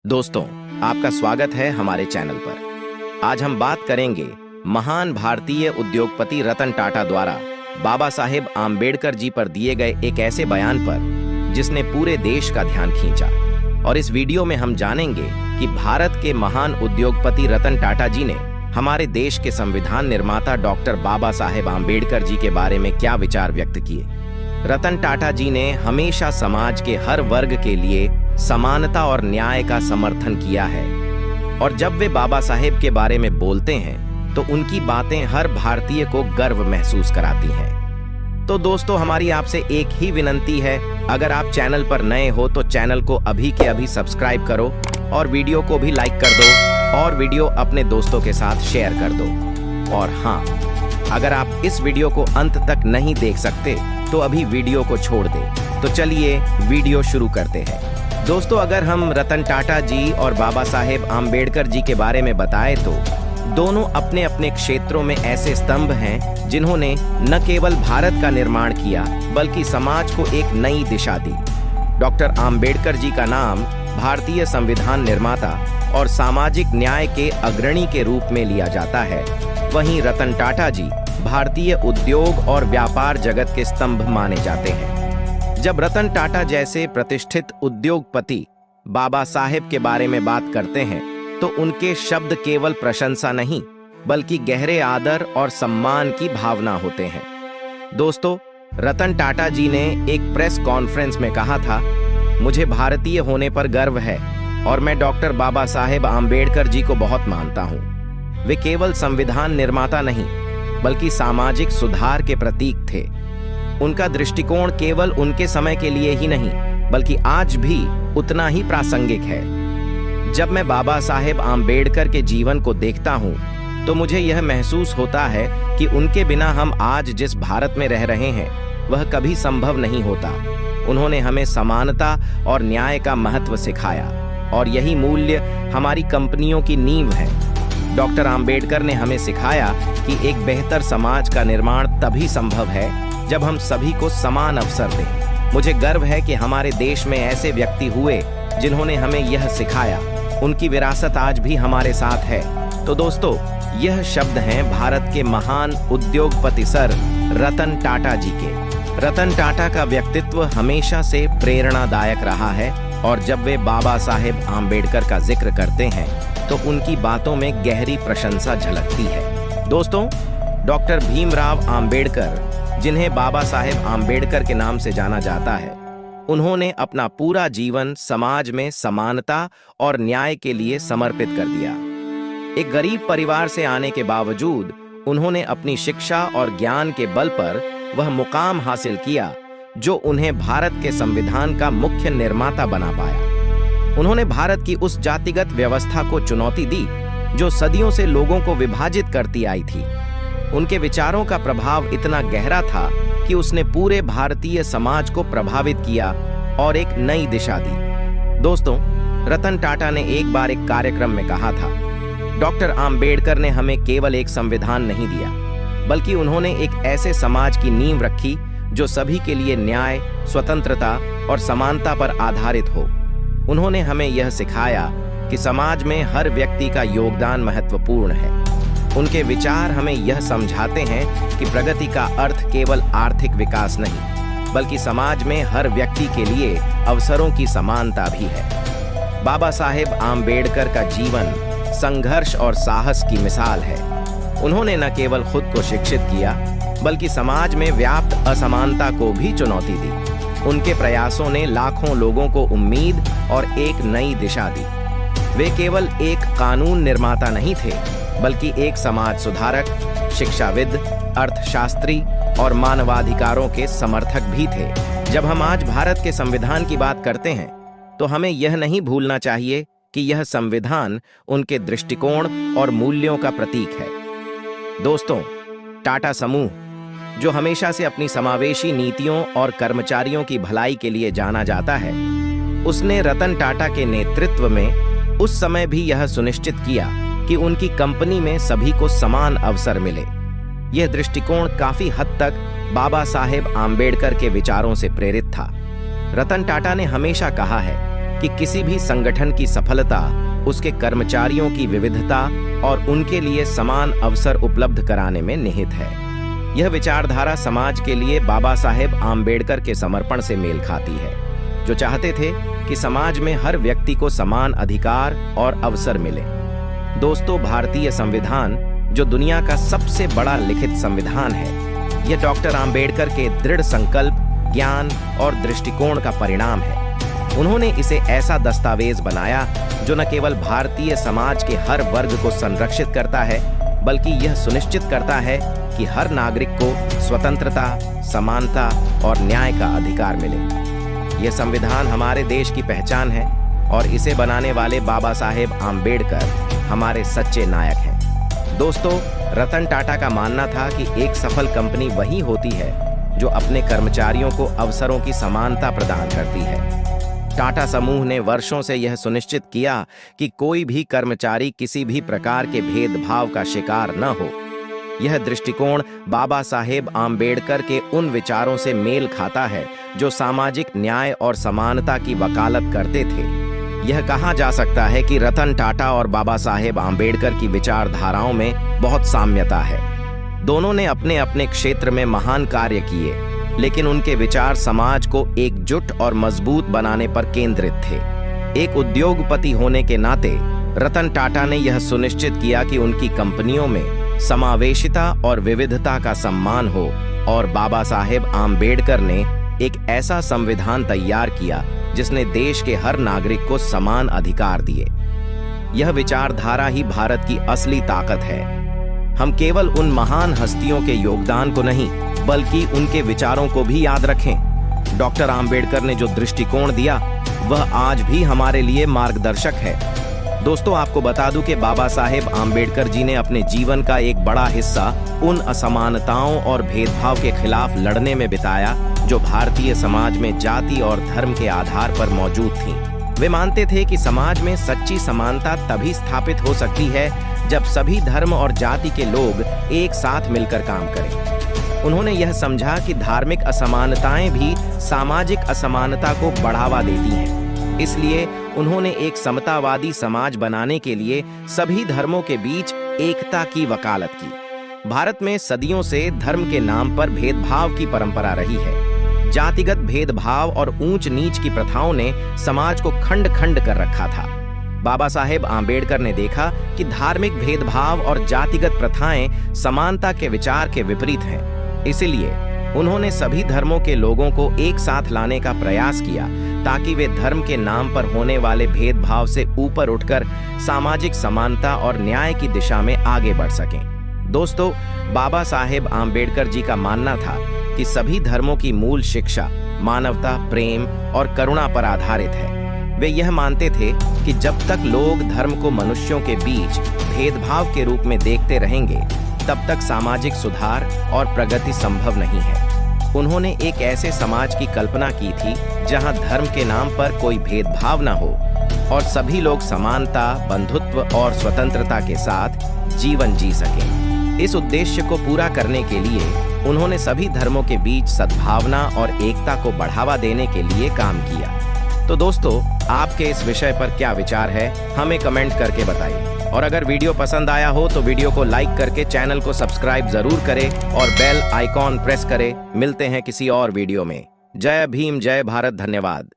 दोस्तों, आपका स्वागत है हमारे चैनल पर। आज हम बात करेंगे महान भारतीय उद्योगपति रतन टाटा द्वारा बाबा साहेब आम्बेडकर जी पर दिए गए एक ऐसे बयान पर जिसने पूरे देश का ध्यान खींचा। और इस वीडियो में हम जानेंगे कि भारत के महान उद्योगपति रतन टाटा जी ने हमारे देश के संविधान निर्माता डॉक्टर बाबा साहेब आम्बेडकर जी के बारे में क्या विचार व्यक्त किए। रतन टाटा जी ने हमेशा समाज के हर वर्ग के लिए समानता और न्याय का समर्थन किया है, और जब वे बाबा साहेब के बारे में बोलते हैं तो उनकी बातें हर भारतीय को गर्व महसूस कराती हैं। तो दोस्तों, हमारी आपसे एक ही विनती है, अगर आप चैनल पर नए हो तो चैनल को अभी के अभी सब्सक्राइब करो और वीडियो को भी लाइक कर दो और वीडियो अपने दोस्तों के साथ शेयर कर दो। और हाँ, अगर आप इस वीडियो को अंत तक नहीं देख सकते तो अभी वीडियो को छोड़ दें। तो चलिए वीडियो शुरू करते हैं। दोस्तों, अगर हम रतन टाटा जी और बाबा साहेब आम्बेडकर जी के बारे में बताएं तो दोनों अपने अपने क्षेत्रों में ऐसे स्तंभ हैं जिन्होंने न केवल भारत का निर्माण किया बल्कि समाज को एक नई दिशा दी। डॉक्टर आम्बेडकर जी का नाम भारतीय संविधान निर्माता और सामाजिक न्याय के अग्रणी के रूप में लिया जाता है। वहीं रतन टाटा जी भारतीय उद्योग और व्यापार जगत के स्तंभ माने जाते हैं। जब रतन टाटा जैसे प्रतिष्ठित उद्योगपति बाबा साहेब के बारे में बात करते हैं तो उनके शब्द केवल प्रशंसा नहीं बल्कि गहरे आदर और सम्मान की भावना होते हैं। दोस्तों, रतन टाटा जी ने एक प्रेस कॉन्फ्रेंस में कहा था, मुझे भारतीय होने पर गर्व है और मैं डॉक्टर बाबा साहेब आम्बेडकर जी को बहुत मानता हूँ। वे केवल संविधान निर्माता नहीं बल्कि सामाजिक सुधार के प्रतीक थे। उनका दृष्टिकोण केवल उनके समय के लिए ही नहीं बल्कि आज भी उतना ही प्रासंगिक है। जब मैं बाबा साहेब आम्बेडकर के जीवन को देखता हूँ तो मुझे यह महसूस होता है कि उनके बिना हम आज जिस भारत में रह रहे हैं वह कभी संभव नहीं होता। उन्होंने हमें समानता और न्याय का महत्व सिखाया और यही मूल्य हमारी कंपनियों की नींव है। डॉक्टर आम्बेडकर ने हमें सिखाया कि एक बेहतर समाज का निर्माण तभी संभव है जब हम सभी को समान अवसर दें। मुझे गर्व है कि हमारे देश में ऐसे व्यक्ति हुए जिन्होंने हमें यह सिखाया। उनकी विरासत आज भी हमारे साथ है। तो दोस्तों, यह शब्द हैं भारत के महान उद्योगपति सर रतन टाटा जी के। रतन टाटा का व्यक्तित्व हमेशा से प्रेरणादायक रहा है और जब वे बाबा साहेब आम्बेडकर का जिक्र करते हैं तो उनकी बातों में गहरी प्रशंसा झलकती है। दोस्तों, डॉक्टर भीमराव आम्बेडकर, जिन्हें बाबा साहेब आम्बेडकर के नाम से जाना जाता है, उन्होंने अपना पूरा जीवन समाज में समानता और न्याय के लिए समर्पित कर दिया। एक गरीब परिवार से आने के बावजूद उन्होंने अपनी शिक्षा और ज्ञान के बल पर वह मुकाम हासिल किया जो उन्हें भारत के संविधान का मुख्य निर्माता बना पाया। उन्होंने भारत की उस जातिगत व्यवस्था को चुनौती दी जो सदियों से लोगों को विभाजित करती आई थी। उनके विचारों का प्रभाव इतना गहरा था कि उसने पूरे भारतीय समाज को प्रभावित किया और एक नई दिशा दी। दोस्तों, रतन टाटा ने एक बार एक कार्यक्रम में कहा था, डॉक्टर आम्बेडकर ने हमें केवल एक संविधान नहीं दिया बल्कि उन्होंने एक ऐसे समाज की नींव रखी जो सभी के लिए न्याय, स्वतंत्रता और समानता पर आधारित हो। उन्होंने हमें यह सिखाया कि समाज में हर व्यक्ति का योगदान महत्वपूर्ण है। उनके विचार हमें यह समझाते हैं कि प्रगति का अर्थ केवल आर्थिक विकास नहीं बल्कि समाज में हर व्यक्ति के लिए अवसरों की समानता भी है। बाबा साहेब आम्बेडकर का जीवन संघर्ष और साहस की मिसाल है। उन्होंने न केवल खुद को शिक्षित किया बल्कि समाज में व्याप्त असमानता को भी चुनौती दी। उनके प्रयासों ने लाखों लोगों को उम्मीद और एक नई दिशा दी। वे केवल एक कानून निर्माता नहीं थे बल्कि एक समाज सुधारक, शिक्षाविद, अर्थशास्त्री और मानवाधिकारों के समर्थक भी थे। जब हम आज भारत के संविधान की बात करते हैं तो हमें यह नहीं भूलना चाहिए कि यह संविधान उनके दृष्टिकोण और मूल्यों का प्रतीक है। दोस्तों, टाटा समूह, जो हमेशा से अपनी समावेशी नीतियों और कर्मचारियों की भलाई के लिए जाना जाता है, उसने रतन टाटा के नेतृत्व में उस समय भी यह सुनिश्चित किया कि उनकी कंपनी में सभी को समान अवसर मिले। यह दृष्टिकोण काफी हद तक बाबा साहेब आम्बेडकर के विचारों से प्रेरित था। रतन टाटा ने हमेशा कहा है कि किसी भी संगठन की सफलता उसके कर्मचारियों की विविधता और उनके लिए समान अवसर उपलब्ध कराने में निहित है। यह विचारधारा समाज के लिए बाबा साहेब आम्बेडकर के समर्पण से मेल खाती है, जो चाहते थे कि समाज में हर व्यक्ति को समान अधिकार और अवसर मिले। दोस्तों, भारतीय संविधान जो दुनिया का सबसे बड़ा लिखित संविधान है, यह डॉक्टर आम्बेडकर के दृढ़ संकल्प, ज्ञान और दृष्टिकोण का परिणाम है। उन्होंने इसे ऐसा दस्तावेज बनाया जो न केवल भारतीय समाज के हर वर्ग को संरक्षित करता है, बल्कि यह सुनिश्चित करता है कि हर नागरिक को स्वतंत्रता, समानता और न्याय का अधिकार मिले। यह संविधान हमारे देश की पहचान है और इसे बनाने वाले बाबा साहेब आम्बेडकर हमारे सच्चे नायक हैं। दोस्तों, रतन टाटा का मानना था कि एक सफल कंपनी वही होती है जो अपने कर्मचारियों को अवसरों की समानता प्रदान करती है। टाटा समूह ने वर्षों से यह सुनिश्चित किया कि कोई भी कर्मचारी किसी भी प्रकार के भेदभाव का शिकार न हो। यह दृष्टिकोण बाबा साहेब आम्बेडकर के उन विचारों से मेल खाता है जो सामाजिक न्याय और समानता की वकालत करते थे। यह कहा जा सकता है कि रतन टाटा और बाबा साहेब आम्बेडकर की विचारधाराओं में बहुत साम्यता है। दोनों ने अपने अपने क्षेत्र में महान कार्य किए, लेकिन उनके विचार समाज को एकजुट और मजबूत बनाने पर केंद्रित थे। एक उद्योगपति होने के नाते रतन टाटा ने यह सुनिश्चित किया कि उनकी कंपनियों में समावेशिता और विविधता का सम्मान हो, और बाबा साहेब आम्बेडकर ने एक ऐसा संविधान तैयार किया जिसने देश के हर नागरिक को समान अधिकार दिए। यह विचारधारा ही भारत की असली ताकत है। हम केवल उन महान हस्तियों के योगदान को नहीं, बल्कि उनके विचारों को भी याद रखें। डॉक्टर आम्बेडकर ने जो दृष्टिकोण दिया, वह आज भी हमारे लिए मार्गदर्शक है। दोस्तों, आपको बता दूं कि बाबा साहेब आम्बेडकर जी ने अपने जीवन का एक बड़ा हिस्सा उन असमानताओं और भेदभाव के खिलाफ लड़ने में बिताया जो भारतीय समाज में जाति और धर्म के आधार पर मौजूद थीं। वे मानते थे कि समाज में सच्ची समानता तभी स्थापित हो सकती है जब सभी धर्म और जाति के लोग एक साथ मिलकर काम करें। उन्होंने यह समझा कि धार्मिक असमानताएं भी सामाजिक असमानता को बढ़ावा देती हैं। इसलिए उन्होंने एक समतावादी समाज बनाने के लिए सभी धर्मों के बीच एकता की वकालत की। भारत में सदियों से धर्म के नाम पर भेदभाव की परंपरा रही है। जातिगत भेदभाव और ऊंच नीच की प्रथाओं ने समाज को खंड खंड कर रखा था। बाबा साहेब आम्बेडकर ने देखा कि धार्मिक भेदभाव और जातिगत प्रथाएं समानता के विचार के विपरीत हैं। इसलिए उन्होंने सभी धर्मों के लोगों को एक साथ लाने का प्रयास किया, ताकि वे धर्म के नाम पर होने वाले भेदभाव से ऊपर उठकर सामाजिक समानता और न्याय की दिशा में आगे बढ़ सकें। दोस्तों, बाबा साहेब आम्बेडकर जी का मानना था कि सभी धर्मों की मूल शिक्षा मानवता, प्रेम और करुणा पर आधारित है। वे यह मानते थे कि जब तक लोग धर्म को मनुष्यों के बीच भेदभाव के रूप में देखते रहेंगे, तब तक सामाजिक सुधार और प्रगति संभव नहीं है। उन्होंने एक ऐसे समाज की कल्पना की थी जहां धर्म के नाम पर कोई भेदभाव न हो और सभी लोग समानता, बंधुत्व और स्वतंत्रता के साथ जीवन जी सकें। इस उद्देश्य को पूरा करने के लिए उन्होंने सभी धर्मों के बीच सद्भावना और एकता को बढ़ावा देने के लिए काम किया। तो दोस्तों, आपके इस विषय पर क्या विचार है, हमें कमेंट करके बताइए। और अगर वीडियो पसंद आया हो तो वीडियो को लाइक करके चैनल को सब्सक्राइब जरूर करें और बेल आइकॉन प्रेस करें। मिलते हैं किसी और वीडियो में। जय भीम, जय भारत, धन्यवाद।